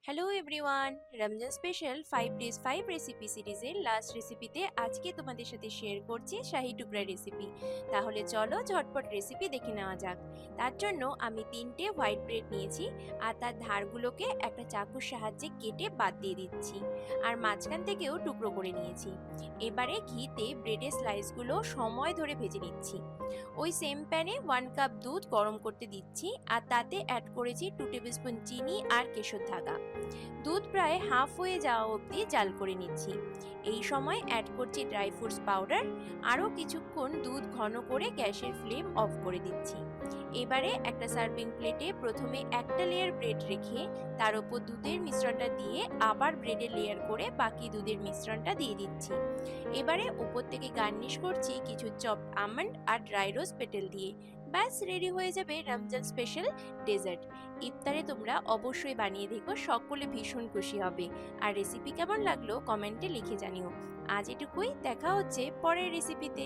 Hello everyone, Ramzan special 5 days 5 recipe সিরিজের last রেসিপিতে আজকে তোমাদের সাথে শেয়ার করছি শাহি টুকরা রেসিপি। তাহলে চলো ঝটপট রেসিপি দেখে নেওয়া যাক। তার জন্য আমি 3টে হোয়াইট ব্রেড নিয়েছি আর তার ধারগুলোকে একটা চাকুর সাহায্যে কেটে বাদ দিয়ে দিচ্ছি আর মাঝখান থেকেও টুকরো করে নিয়েছি। এবারে ঘিতে ব্রেডের স্লাইসগুলো সময় ধরে ভেজে নিচ্ছি। ওই সেম প্যানে 1 কাপ দুধ গরম করতে দিচ্ছি আর তাতে অ্যাড করেছি 2 টেবিলস্পুন চিনি আর কেশর ধাগা। দুধ প্রায় হাফ হয়ে যাওয়া অবধি জাল করে নিচ্ছি। এই সময় অ্যাড করছি ড্রাই ফ্রুটস পাউডার। আরও কিছুক্ষণ দুধ ঘন করে গ্যাসের ফ্লেম অফ করে দিচ্ছি। এবারে একটা সার্ভিং প্লেটে প্রথমে একটা লেয়ার ব্রেড রেখে তার উপর দুধের মিশ্রণটা দিয়ে আবার ব্রেডের লেয়ার করে বাকি দুধের মিশ্রণটা দিয়ে দিচ্ছি। এবারে উপর থেকে গার্নিশ করছি কিছু চপড আমন্ড আর ড্রাই রোজ পেটেল দিয়ে। ব্যাস রেডি হয়ে যাবে রমজান স্পেশাল ডেজার্ট। ইফতারে তোমরা অবশ্যই বানিয়ে দেখো, সকলে ভীষণ খুশি হবে। আর রেসিপি কেমন লাগলো কমেন্টে লিখে জানিও। আজ এটুকুই, দেখা হচ্ছে পরের রেসিপিতে।